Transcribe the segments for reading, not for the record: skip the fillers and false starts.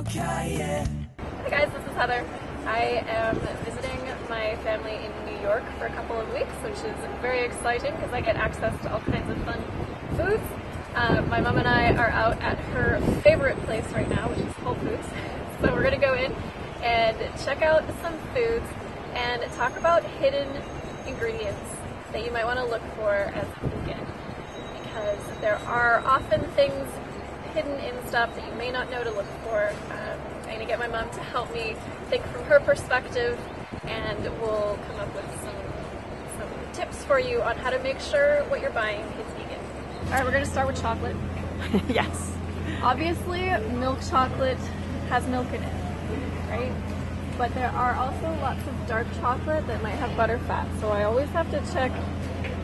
Hey guys, this is Heather. I am visiting my family in New York for a couple of weeks, which is very exciting because I get access to all kinds of fun foods. My mom and I are out at her favorite place right now, which is Whole Foods. So we're going to go in and check out some foods and talk about hidden ingredients that you might want to look for as a vegan, because there are often things hidden in stuff that you may not know to look for. I'm going to get my mom to help me think from her perspective, and we'll come up with some tips for you on how to make sure what you're buying is vegan. Alright, we're going to start with chocolate. Yes. Obviously, milk chocolate has milk in it, right? But there are also lots of dark chocolate that might have butter fat, so I always have to check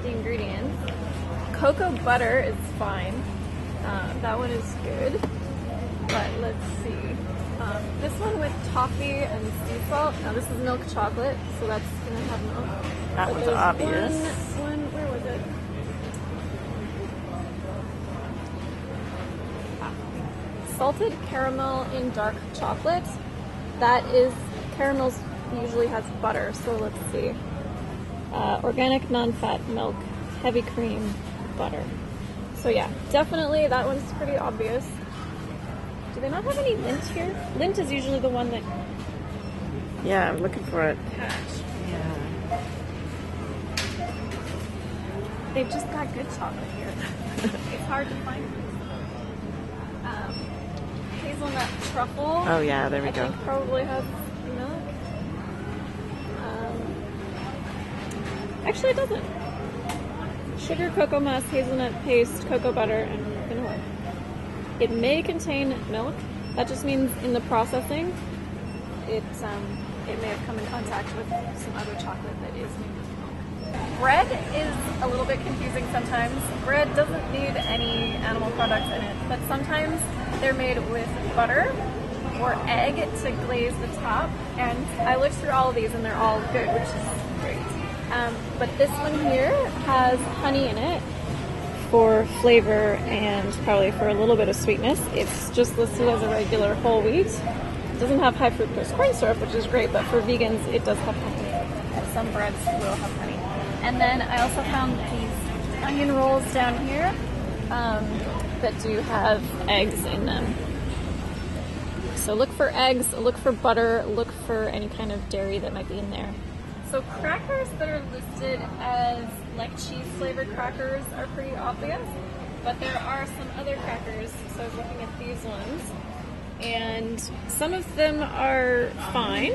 the ingredients. Cocoa butter is fine. That one is good. But let's see. This one with toffee and sea salt. Now this is milk chocolate, so that's going to have milk. That was obvious. Where was it? Salted caramel in dark chocolate. That is, caramels usually has butter, so let's see. Organic non-fat milk, heavy cream, butter. So yeah, definitely that one's pretty obvious. Do they not have any lint here? Lint is usually the one that... Yeah, I'm looking for it. Catch. Yeah. They've just got good chocolate here. It's hard to find. Hazelnut truffle. Oh yeah, there we go. I think probably has milk. Actually, it doesn't. Sugar, cocoa mass, hazelnut paste, cocoa butter, and vanilla. It may contain milk. That just means in the processing, it may have come in contact with some other chocolate that is made with milk. Bread is a little bit confusing sometimes. Bread doesn't need any animal products in it, but sometimes they're made with butter or egg to glaze the top. And I looked through all of these and they're all good, which is great. But this one here has honey in it for flavor and probably for a little bit of sweetness. It's just listed as a regular whole wheat. It doesn't have high fructose corn syrup, which is great, but for vegans it does have honey. And some breads will have honey. And then I also found these onion rolls down here that do have eggs in them. So look for eggs, look for butter, look for any kind of dairy that might be in there. So crackers that are listed as like cheese flavored crackers are pretty obvious, but there are some other crackers. So I was looking at these ones, and some of them are fine,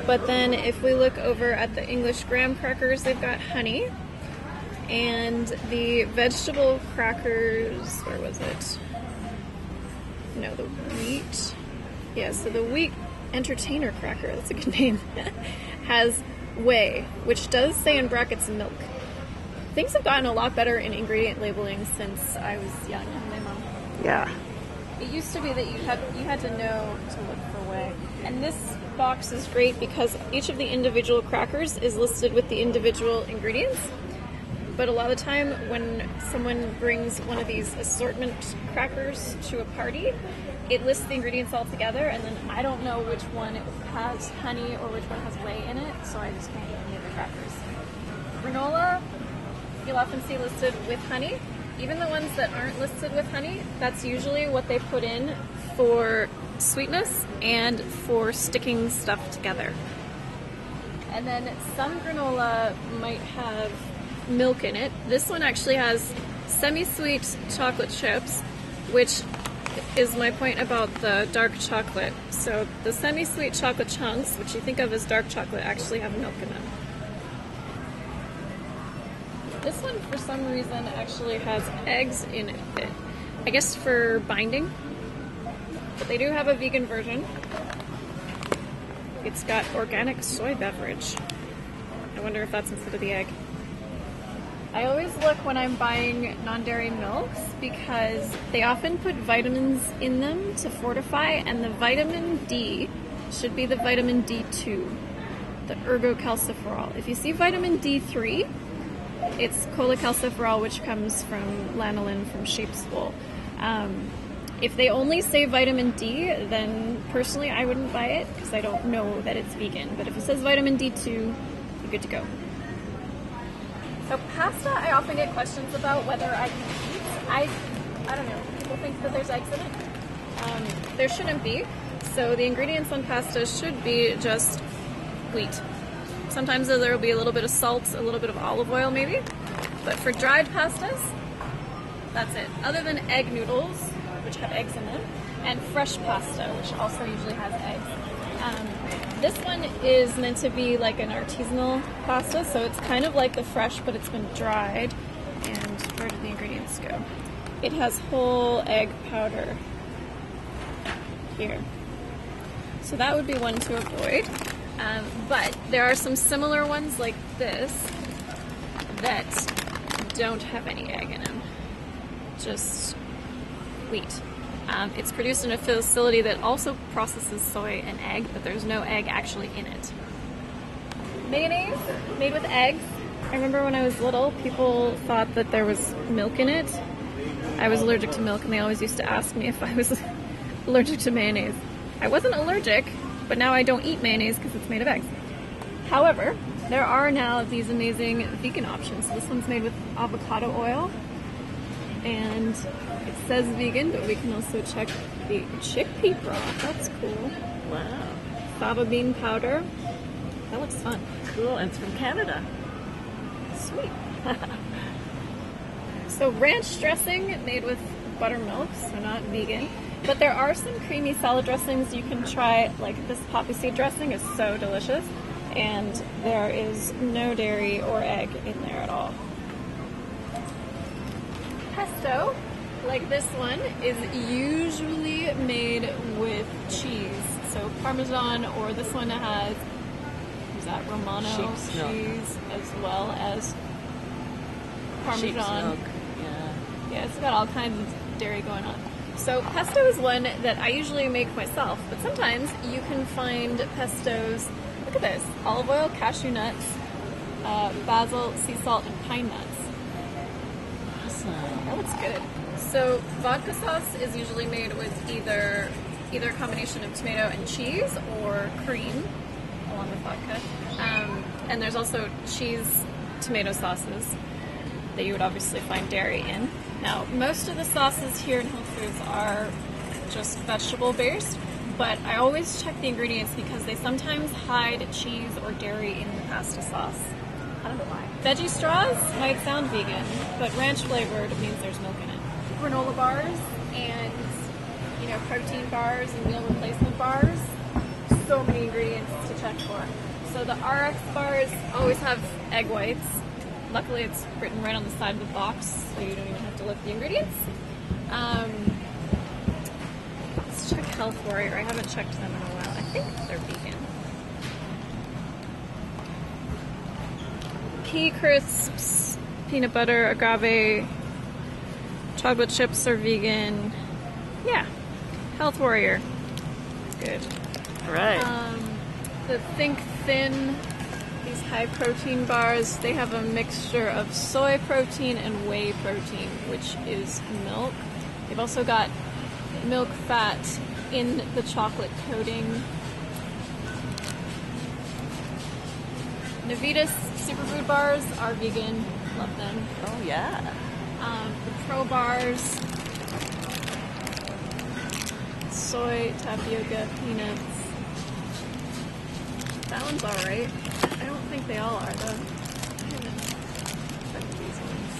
but then if we look over at the English graham crackers, they've got honey, and the vegetable crackers, where was it? No, the wheat. Yeah, so the wheat entertainer cracker, that's a good name, has whey, which does say in brackets milk. Things have gotten a lot better in ingredient labeling since I was young, haven't they, Mom? Yeah. It used to be that you had to know to look for whey. And this box is great because each of the individual crackers is listed with the individual ingredients. But a lot of the time when someone brings one of these assortment crackers to a party, it lists the ingredients all together, and then I don't know which one has honey or which one has whey in it, so I just can't eat any of the crackers. Granola, you'll often see listed with honey. Even the ones that aren't listed with honey, that's usually what they put in for sweetness and for sticking stuff together. And then some granola might have milk in it. This one actually has semi-sweet chocolate chips, which is my point about the dark chocolate. So the semi-sweet chocolate chunks, which you think of as dark chocolate, actually have milk in them. This one, for some reason, actually has eggs in it. I guess for binding. But they do have a vegan version. It's got organic soy beverage. I wonder if that's instead of the egg. I always look when I'm buying non-dairy milks because they often put vitamins in them to fortify, and the vitamin D should be the vitamin D2, the ergocalciferol. If you see vitamin D3, it's cholecalciferol, which comes from lanolin from sheep's wool. If they only say vitamin D, then personally I wouldn't buy it because I don't know that it's vegan. But if it says vitamin D2, you're good to go. So pasta, I often get questions about whether I can eat. I don't know. People think that there's eggs in it. There shouldn't be. So the ingredients on pasta should be just wheat. Sometimes there will be a little bit of salt, a little bit of olive oil maybe. But for dried pastas, that's it. Other than egg noodles, which have eggs in them, and fresh pasta, which also usually has eggs. This one is meant to be like an artisanal pasta, so it's kind of like the fresh, but it's been dried. And where did the ingredients go? It has whole egg powder here. So that would be one to avoid. But there are some similar ones like this that don't have any egg in them. Just wheat. It's produced in a facility that also processes soy and egg, but there's no egg actually in it. Mayonnaise made with eggs. I remember when I was little, people thought that there was milk in it. I was allergic to milk, and they always used to ask me if I was allergic to mayonnaise. I wasn't allergic, but now I don't eat mayonnaise because it's made of eggs. However, there are now these amazing vegan options. This one's made with avocado oil, and it says vegan, but we can also check the chickpea broth. That's cool. Wow. Fava bean powder. That looks fun. Cool, and it's from Canada. Sweet. So ranch dressing made with buttermilk, so not vegan. But there are some creamy salad dressings you can try, like this poppy seed dressing is so delicious, and there is no dairy or egg in there at all. Pesto, like this one, is usually made with cheese. So Parmesan, or this one has, is that Romano Sheep's milk. cheese, as well as Parmesan. Sheep's milk. Yeah. Yeah, it's got all kinds of dairy going on. So pesto is one that I usually make myself, but sometimes you can find pestos. Look at this: olive oil, cashew nuts, basil, sea salt, and pine nuts. Awesome. That looks good. So vodka sauce is usually made with either a combination of tomato and cheese or cream along with vodka. And there's also cheese tomato sauces that you would obviously find dairy in. Now, most of the sauces here in Whole Foods are just vegetable based, but I always check the ingredients because they sometimes hide cheese or dairy in the pasta sauce. I don't know why. Veggie straws might sound vegan, but ranch flavored means there's milk in it. Granola bars and, protein bars and meal replacement bars. So many ingredients to check for. So the RX bars always have egg whites. Luckily, it's written right on the side of the box, so you don't even have to look at the ingredients. Let's check Health Warrior. I haven't checked them in a while. I think they're vegan. Pea crisps, peanut butter, agave, chocolate chips are vegan. Yeah, Health Warrior. Good. Right. The Think Thin, these high protein bars, they have a mixture of soy protein and whey protein, which is milk. They've also got milk fat in the chocolate coating. Novita superfood bars are vegan. Love them. Oh, yeah. The Pro bars, soy, tapioca, peanuts. That one's alright. I don't think they all are, though. Check these ones.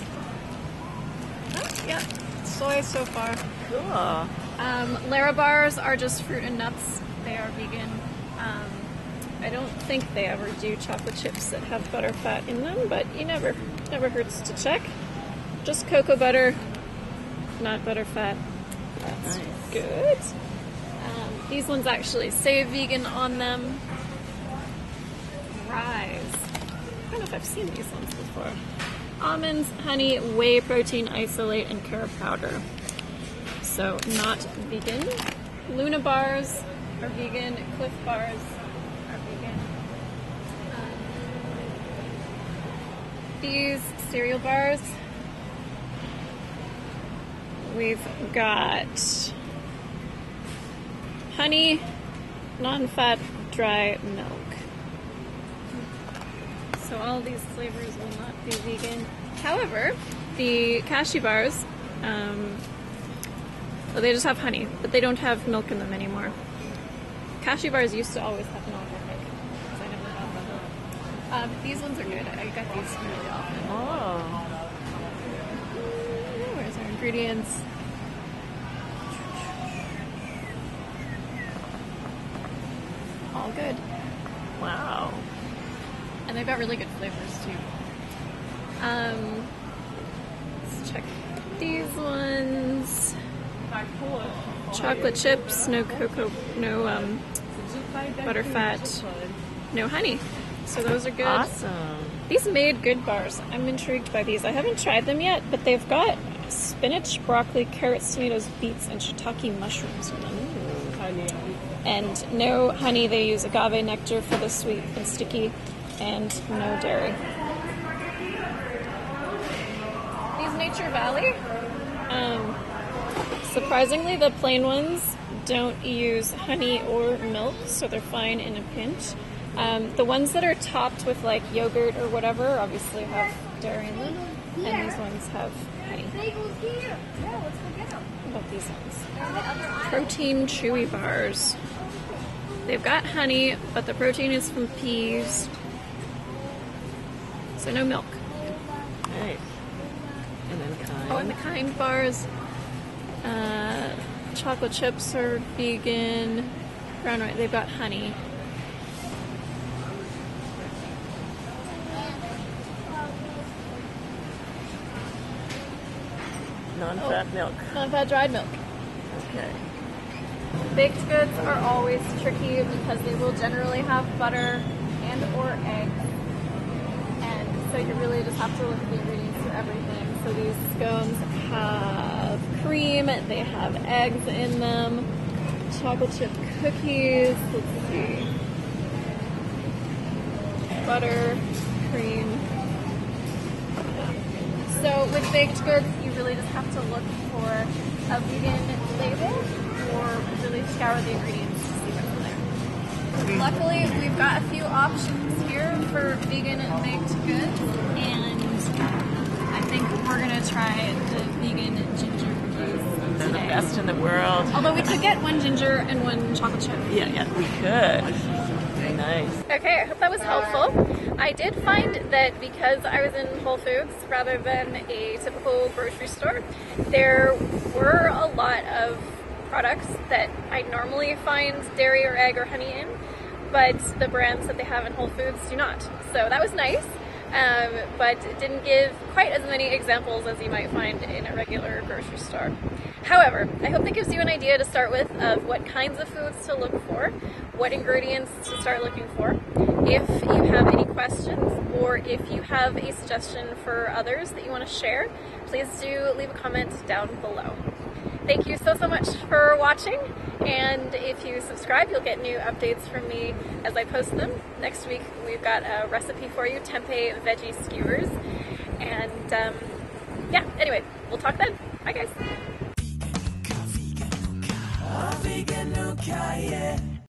Oh, yeah. Soy so far. Cool. Lara bars are just fruit and nuts. They are vegan. I don't think they ever do chocolate chips that have butter fat in them, but you never hurts to check. Just cocoa butter, not butter fat. That's Nice. good. These ones actually say vegan on them. Rise. I don't know if I've seen these ones before. Almonds, honey, whey protein isolate, and carrot powder. So not vegan. Luna bars are vegan. Cliff bars are vegan. These cereal bars, we've got honey, non-fat, dry milk. So all of these flavors will not be vegan. However, the Kashi Bars, well, they just have honey, but they don't have milk in them anymore. Kashi Bars used to always have milk, I think, because I never had them. These ones are good. I get these really often. Oh. Where's our ingredients? All good. Wow. And they've got really good flavors too. Let's check these ones. Chocolate chips, no cocoa, no butterfat, no honey. So those are good. Awesome. These made good bars. I'm intrigued by these. I haven't tried them yet, but they've got spinach, broccoli, carrots, tomatoes, beets, and shiitake mushrooms in them. And no honey. They use agave nectar for the sweet and sticky, and no dairy. These Nature Valley, surprisingly, the plain ones don't use honey or milk, so they're fine in a pinch. The ones that are topped with like yogurt or whatever obviously have dairy in them, and these ones have honey. What about these ones? Protein chewy bars. They've got honey, but the protein is from peas, so no milk. Nice. And then kind. Oh, and the Kind bars. Chocolate chips are vegan. Brown rice, they've got honey. Non-fat milk. Non-fat dried milk. Okay. Baked goods are always tricky because they will generally have butter and or eggs. And so you really just have to look at the ingredients for everything. So these scones have cream, they have eggs in them, chocolate chip cookies, let's see, butter, cream. So with baked goods, you really just have to look for a vegan label or really scour the ingredients to see what's in there. Luckily, we've got a few options here for vegan baked goods, and I think we're gonna try the vegan ginger cookies They're the today. best in the world. Although we could get one ginger and one chocolate chip. Yeah, we could. Very nice. Okay, I hope that was helpful. I did find that because I was in Whole Foods rather than a typical grocery store, there were a lot of products that I normally find dairy or egg or honey in, but the brands that they have in Whole Foods do not. So that was nice, but it didn't give quite as many examples as you might find in a regular grocery store. However, I hope that gives you an idea to start with of what kinds of foods to look for, what ingredients to start looking for. If you have any questions or if you have a suggestion for others that you want to share, please do leave a comment down below. Thank you so much for watching, and if you subscribe, you'll get new updates from me as I post them. Next week, we've got a recipe for you, tempeh veggie skewers, and yeah, anyway, we'll talk then. Bye guys. Veganook, yeah.